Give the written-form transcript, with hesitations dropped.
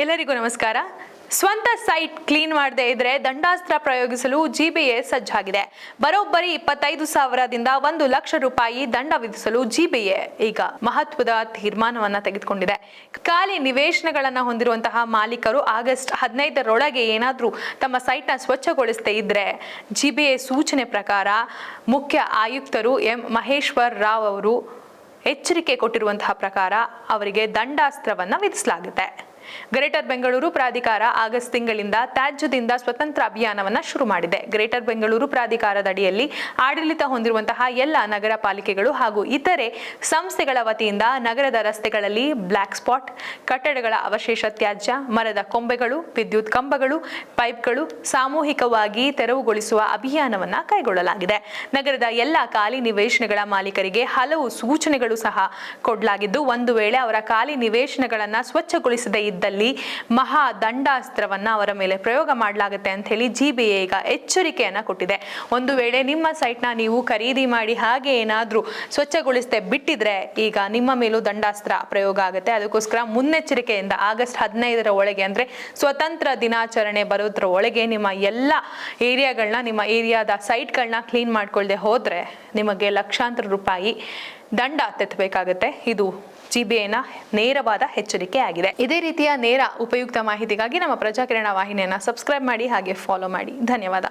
ಎಲ್ಲರಿಗೂ ನಮಸ್ಕಾರ. ಸ್ವಂತ ಸೈಟ್ ಕ್ಲೀನ್ ಮಾಡದೇ ಇದ್ರೆ ದಂಡಾಸ್ತ್ರ ಪ್ರಯೋಗಿಸಲು ಜಿಬಿಎ ಸಜ್ಜಾಗಿದೆ. ಬರೋಬ್ಬರಿ 25,000ದಿಂದ 1 ಲಕ್ಷ ರೂಪಾಯಿ ದಂಡ ವಿಧಿಸಲು ಜಿಬಿಎ ಈಗ ಮಹತ್ವದ ತೀರ್ಮಾನವನ್ನ ತೆಗೆದುಕೊಂಡಿದೆ. ಖಾಲಿ ನಿವೇಶನಗಳನ್ನ ಹೊಂದಿರುವಂತಹ ಮಾಲೀಕರು ಆಗಸ್ಟ್ 15ರೊಳಗೆ ಏನಾದ್ರೂ ತಮ್ಮ ಸೈಟ್ ನ ಸ್ವಚ್ಛಗೊಳಿಸದೇ ಇದ್ರೆ ಜಿಬಿಎ ಸೂಚನೆ ಪ್ರಕಾರ ಮುಖ್ಯ ಆಯುಕ್ತರು ಎಂ ಮಹೇಶ್ವರ್ ರಾವ್ ಅವರು ಎಚ್ಚರಿಕೆ ಕೊಟ್ಟಿರುವಂತಹ ಪ್ರಕಾರ ಅವರಿಗೆ ದಂಡಾಸ್ತ್ರವನ್ನ ವಿಧಿಸಲಾಗುತ್ತೆ. ಗ್ರೇಟರ್ ಬೆಂಗಳೂರು ಪ್ರಾಧಿಕಾರ ಆಗಸ್ಟ್ ತಿಂಗಳಿಂದ ತ್ಯಾಜ್ಯದಿಂದ ಸ್ವತಂತ್ರ ಅಭಿಯಾನವನ್ನ ಶುರು ಮಾಡಿದೆ. ಗ್ರೇಟರ್ ಬೆಂಗಳೂರು ಪ್ರಾಧಿಕಾರದ ಅಡಿಯಲ್ಲಿ ಆಡಳಿತ ಹೊಂದಿರುವಂತಹ ಎಲ್ಲ ನಗರ ಪಾಲಿಕೆಗಳು ಹಾಗೂ ಇತರೆ ಸಂಸ್ಥೆಗಳ ವತಿಯಿಂದ ನಗರದ ರಸ್ತೆಗಳಲ್ಲಿ ಬ್ಲಾಕ್ ಸ್ಪಾಟ್, ಕಟ್ಟಡಗಳ ಅವಶೇಷ ತ್ಯಾಜ್ಯ, ಮರದ ಕೊಂಬೆಗಳು, ವಿದ್ಯುತ್ ಕಂಬಗಳು, ಪೈಪ್ಗಳು ಸಾಮೂಹಿಕವಾಗಿ ತೆರವುಗೊಳಿಸುವ ಅಭಿಯಾನವನ್ನ ಕೈಗೊಳ್ಳಲಾಗಿದೆ. ನಗರದ ಎಲ್ಲ ಖಾಲಿ ನಿವೇಶನಗಳ ಮಾಲೀಕರಿಗೆ ಹಲವು ಸೂಚನೆಗಳು ಸಹ ಕೊಡಲಾಗಿದ್ದು, ಒಂದು ವೇಳೆ ಅವರ ಖಾಲಿ ನಿವೇಶನಗಳನ್ನ ಸ್ವಚ್ಛಗೊಳಿಸದೇ ಇದ್ದಲ್ಲಿ ಮಹಾ ದಂಡಾಸ್ತ್ರವನ್ನ ಅವರ ಮೇಲೆ ಪ್ರಯೋಗ ಮಾಡಲಾಗುತ್ತೆ ಅಂತ ಹೇಳಿ ಜಿಬಿಎ ಈಗ ಎಚ್ಚರಿಕೆಯನ್ನ ಕೊಟ್ಟಿದೆ. ಒಂದು ವೇಳೆ ನಿಮ್ಮ ಸೈಟ್ ನ ನೀವು ಖರೀದಿ ಮಾಡಿ ಹಾಗೆ ಏನಾದ್ರೂ ಸ್ವಚ್ಛಗೊಳಿಸದೆ ಬಿಟ್ಟಿದ್ರೆ ಈಗ ನಿಮ್ಮ ಮೇಲೂ ದಂಡಾಸ್ತ್ರ ಪ್ರಯೋಗ ಆಗುತ್ತೆ. ಅದಕ್ಕೋಸ್ಕರ ಮುನ್ನೆಚ್ಚರಿಕೆಯಿಂದ ಆಗಸ್ಟ್ 15ರ ಒಳಗೆ ಅಂದ್ರೆ ಸ್ವತಂತ್ರ ದಿನಾಚರಣೆ ಬರೋದ್ರ ಒಳಗೆ ನಿಮ್ಮ ಎಲ್ಲ ಏರಿಯಾಗಳನ್ನ, ನಿಮ್ಮ ಏರಿಯಾದ ಸೈಟ್ಗಳನ್ನ ಕ್ಲೀನ್ ಮಾಡ್ಕೊಳ್ದೆ ಹೋದ್ರೆ ನಿಮಗೆ ಲಕ್ಷಾಂತರ ರೂಪಾಯಿ ದಂಡ ತೆತ್ತಬೇಕಾಗುತ್ತೆ. ಇದು ಜಿಬಿಎನ ನೇರವಾದ ಎಚ್ಚರಿಕೆ ಆಗಿದೆ. ಇದೇ ರೀತಿಯ ನೇರ ಉಪಯುಕ್ತ ಮಾಹಿತಿಗಾಗಿ ನಮ್ಮ ಪ್ರಜಾಕಿರಣ ವಾಹಿನಿಯನ್ನ ಸಬ್ಸ್ಕ್ರೈಬ್ ಮಾಡಿ ಹಾಗೆ ಫಾಲೋ ಮಾಡಿ. ಧನ್ಯವಾದ.